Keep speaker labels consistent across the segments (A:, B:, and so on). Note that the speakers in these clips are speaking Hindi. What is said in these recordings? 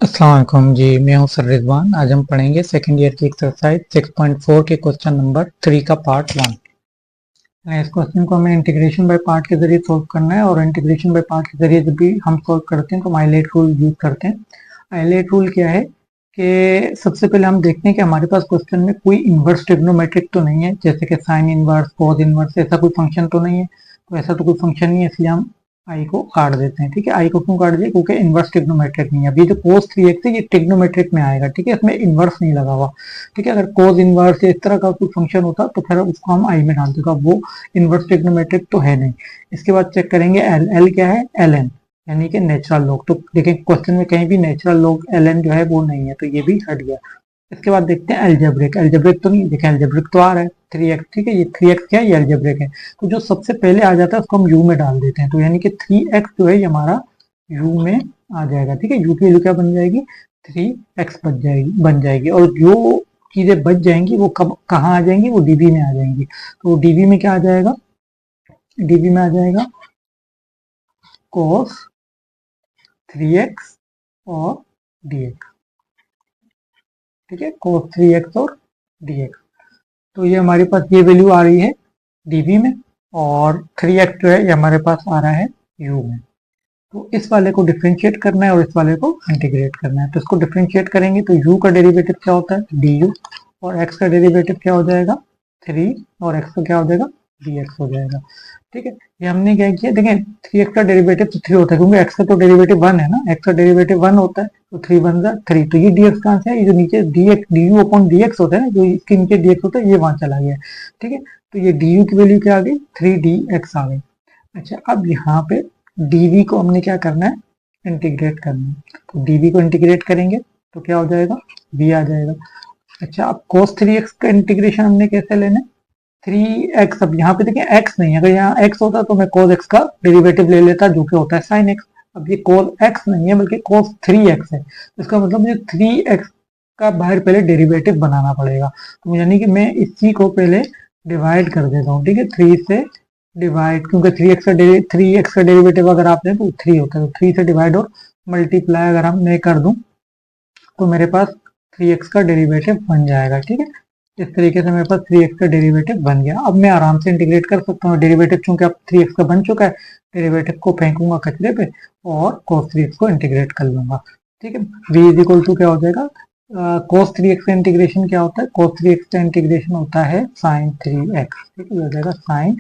A: अस्सलाम वालेकुम जी। मैं हूं सर रिजवान। आज हम पढ़ेंगे सेकंड ईयर की एक्सरसाइज 6.4 के क्वेश्चन नंबर 3 का पार्ट 1। इस क्वेश्चन को हमें इंटीग्रेशन बाय पार्ट के जरिए सॉल्व करना है, और इंटीग्रेशन बाय पार्ट के जरिए जब भी हम सॉल्व करते हैं तो हम आइलेट रूल यूज करते हैं। आइलेट रूल क्या है कि सबसे पहले हम देखते हैं कि हमारे पास क्वेश्चन में कोई इन्वर्स ट्रिग्नोमेट्रिक तो नहीं है, जैसे कि साइन इनवर्स, कॉस इनवर्स, ऐसा कोई फंक्शन तो नहीं है। तो ऐसा तो कोई फंक्शन नहीं है, इसलिए हम आई को काट देते हैं। ठीक है, आई को क्यों काट दिया? क्योंकि इनवर्स ट्रिग्नोमेट्रिक नहीं है। अभी जो cos 3x है ये ट्रिग्नोमेट्रिक में आएगा। ठीक है, इसमें इनवर्स नहीं लगा हुआ। ठीक है, अगर cos इनवर्स इस तरह का कोई फंक्शन होता तो फिर उसको हम आई में डाल देगा, वो इनवर्स ट्रिग्नोमेट्रिक तो है नहीं। इसके बाद चेक करेंगे एल। एल क्या है? एल एन, यानी कि नेचुरल लॉग। तो देखिए क्वेश्चन में कहीं भी नेचुरल लॉग एल एन जो है वो नहीं है, तो ये भी हट गया। इसके बाद देखते हैं एल्जेब्रिक। एल्जेब्रिक तो नहीं, देखिए एल्जेब्रिक तो आ रहा है 3x। ठीक है, ये 3x क्या है? ये एल्जेब्रिक है। तो जो सबसे पहले आ जाता है उसको हम u में डाल देते हैं, तो यानी कि 3x जो है ये हमारा u में आ जाएगा। ठीक है, u की वैल्यू क्या बन जाएगी? 3x बन जाएगी। और जो चीजें बच जाएंगी वो कब कहाँ आ जाएंगी? वो dv में आ जाएंगी। तो dv में क्या आ जाएगा? dv में आ जाएगा cos 3x और dx। ठीक है, cos 3x और dx। तो ये हमारे पास ये वैल्यू आ रही है dv में, और 3x जो है ये हमारे पास आ रहा है u में। तो इस वाले को डिफरेंशिएट करना है और इस वाले को इंटीग्रेट करना है। तो इसको डिफरेंशिएट करेंगे तो u का डेरिवेटिव क्या होता है? du। और x का डेरिवेटिव क्या हो जाएगा? 3। और x का क्या हो जाएगा? dx हो जाएगा। ठीक है, ये हमने क्या किया, देखें 3x का डेरिवेटिव तो 3 होता है, क्योंकि x का तो डेरिवेटिव 1 है ना। x का डेरिवेटिव 1 होता है, तो 3 1 जा 3। तो ये dx कहाँ से है? ये जो नीचे dx du अपॉन dx होता है ना, जो इसके नीचे dx होता है, ये वहां चला गया। ठीक है, तो ये du की वैल्यू क्या आ गई? 3dx आ गई। अच्छा, अब यहाँ पे dv को हमने क्या करना है? इंटीग्रेट करना है। तो dv को इंटीग्रेट करेंगे तो क्या हो जाएगा? v आ जाएगा। अच्छा, अब cos 3x का इंटीग्रेशन हमने कैसे लेना है? 3x। अब यहाँ पे देखिए x नहीं है, अगर यहाँ x होता तो मैं cos x का डेरिवेटिव ले लेता, जो कि होता है sin x। अब ये cos x नहीं है बल्कि cos 3x है, तो इसका मतलब मुझे 3x का बाहर पहले डेरिवेटिव बनाना पड़ेगा। तो यानी कि मैं इसी को पहले डिवाइड कर देता हूँ। ठीक है, 3 से डिवाइड, क्योंकि 3x का डेरिवेटिव अगर आप लें तो 3 होता है, तो 3 से डिवाइड और मल्टीप्लाई अगर हम मैं कर दूं तो मेरे पास 3x का डेरिवेटिव बन जाएगा। ठीक है, इस तरीके से मेरे पास 3x का डेरिवेटिव बन गया। अब मैं आराम से इंटीग्रेट कर सकता हूँ। डेरिवेटिव चूंकि अब 3x का बन चुका है, डेरिवेटिव को फेंकूंगा कचरे पे और cos 3x को इंटीग्रेट कर लूंगा। ठीक है, v इज इक्वल टू क्या हो जाएगा? cos 3x का इंटीग्रेशन क्या होता है? cos 3x का इंटीग्रेशन होता है sin 3x। ठीक है, हो जाएगा sin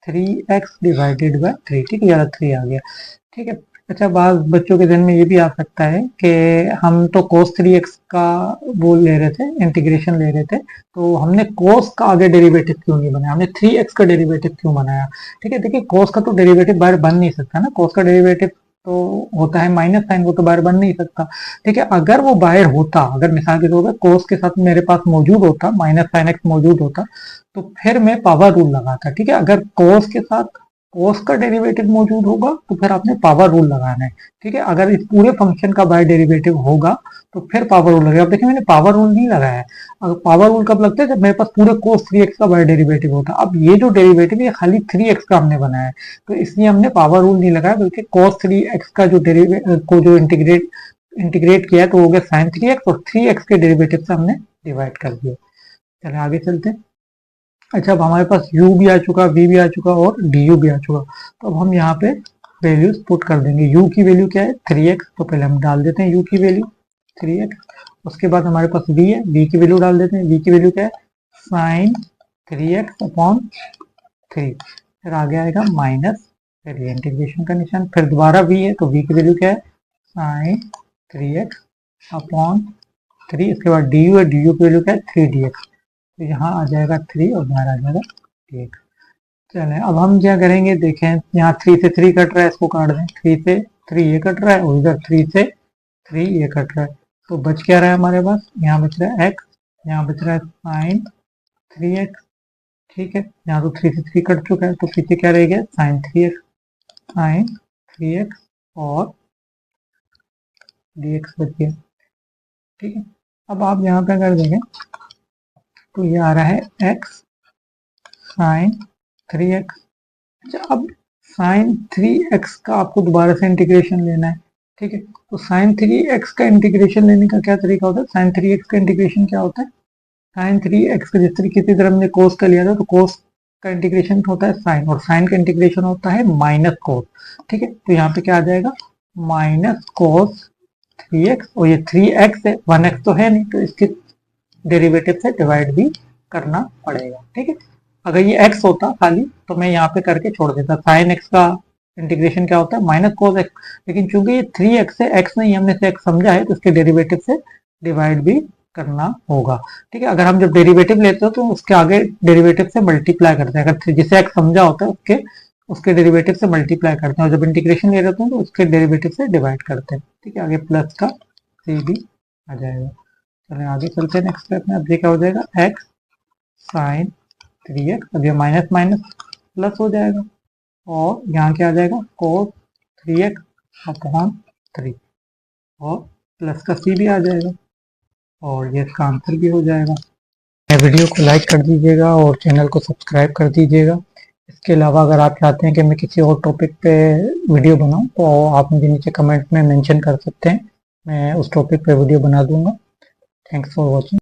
A: 3x डिवाइडेड बाय 3। ठीक है, 3 आ गया। ठीक है, अच्छा, बाद बच्चों के जहन में ये भी आ सकता है कि हम तो cos 3x का वो ले रहे थे, इंटीग्रेशन ले रहे थे, तो हमने cos का आगे डेरिवेटिव क्यों नहीं बनाया? हमने 3x का डेरिवेटिव क्यों बनाया? ठीक है, देखिए cos का तो डेरिवेटिव बाहर बन नहीं सकता ना। cos का डेरिवेटिव तो होता है माइनस साइन, वो तो बाहर बन नहीं सकता। ठीक है, अगर वो बाहर होता, अगर मिसाल के तौर पर cos के साथ मेरे पास मौजूद होता, माइनस साइन x मौजूद होता, तो फिर मैं पावर रूल लगाता। ठीक है, अगर cos के साथ cos का डेरिवेटिव मौजूद होगा तो फिर आपने पावर रूल लगाना है। ठीक है, अगर इस पूरे फंक्शन का बाय डेरिवेटिव होगा तो फिर पावर रूल लगेगा। अब देखिए मैंने पावर रूल नहीं लगाया है। अगर पावर रूल कब लगता है? जब मेरे पास पूरे cos 3x का बाय डेरिवेटिव होता है। अब ये जो डेरिवेटिव है खाली 3x का हमने बनाया है, तो इसलिए हमने पावर रूल नहीं लगाया, बल्कि cos 3x का जो डेरिवेटिव को जो इंटीग्रेट किया है तो हो गया sin 3x, और 3x के डेरिवेटिव से हमने डिवाइड कर दिया। चलिए आगे चलते हैं। अच्छा, अब हमारे पास u भी आ चुका, v भी आ चुका और du भी आ चुका। तो अब हम यहाँ पे वैल्यूज पुट कर देंगे। u की वैल्यू क्या है? 3x। तो पहले हम डाल देते हैं u की वैल्यू 3x। उसके बाद हमारे पास v है, v की वैल्यू डाल देते हैं। v की वैल्यू क्या है? Sine 3x upon 3। फिर आगे आएगा माइनस, फिर ये इंटीग्रेशन का निशान, फिर दोबारा v है, तो v की वैल्यू क्या है? Sine 3x upon 3। इसके बाद du है, du की वैल्यू क्या है? 3dx। तो यहाँ आ जाएगा 3 और बाहर आ जाएगा 1। चलें, अब हम क्या करेंगे, देखें यहाँ 3 से 3 कट रहा है, इसको काट दें। 3 से 3 ये कट रहा है, और इधर 3 से 3 ये कट रहा है। तो बच क्या रहा है हमारे पास? यहाँ बच रहा है x, यहाँ बच रहा है साइन 3x। ठीक है, यहाँ तो 3 से 3 कट चुका है, तो पीछे क्या रह गया? साइन 3x, साइन 3x और dx बच गया। ठीक है, अब आप यहाँ पे अगर देखें तो ये आ रहा है x साइन 3x। अच्छा, अब साइन 3x का आपको दोबारा से इंटीग्रेशन लेना है, ठीक है। तो साइन 3x का इंटीग्रेशन लेने का क्या तरीका होता है? साइन 3x का इंटीग्रेशन क्या होता है? साइन 3x का जिस तरीके से इधर हमने कोस का लिया था, तो कोस का इंटीग्रेशन होता है साइन, और साइन का इंटीग्रेशन होता है माइनस कोस। ठीक है, तो यहाँ पे क्या आ जाएगा? माइनस कोस 3x, और ये 3x है, 1x तो है नहीं, तो इसके डेरिवेटिव से डिवाइड भी करना पड़ेगा। ठीक है, अगर ये x होता खाली तो मैं यहाँ पे करके छोड़ देता। साइन x का इंटीग्रेशन क्या होता है? माइनस कोस x, लेकिन चूंकि ये 3x है, x नहीं हमने से x समझा है, तो इसके डेरिवेटिव से डिवाइड भी करना होगा। ठीक है, अगर हम जब डेरिवेटिव लेते हो तो उसके आगे डेरिवेटिव से मल्टीप्लाई करते हैं। अगर जिसे x समझा होता है उसके उसके डेरिवेटिव से मल्टीप्लाई करते हैं, और जब इंटीग्रेशन ले रहे होते हैं तो उसके डेरिवेटिव से डिवाइड करते हैं। ठीक है, आगे प्लस का c भी आ जाएगा। चलिए आगे चलते हैं नेक्स्ट स्टेप में। अब ये क्या हो जाएगा? x साइन 3x, अब ये माइनस माइनस प्लस हो जाएगा, और यहाँ क्या आ जाएगा? cos 3x अपॉन 3, और प्लस का c भी आ जाएगा, और ये इसका आंसर भी हो जाएगा। वीडियो को लाइक कर दीजिएगा और चैनल को सब्सक्राइब कर दीजिएगा। इसके अलावा अगर आप चाहते हैं कि मैं किसी और टॉपिक पे वीडियो बनाऊं तो आप मुझे नीचे कमेंट में मेंशन कर सकते हैं, मैं उस टॉपिक पे वीडियो बना दूंगा। Thanks for watching.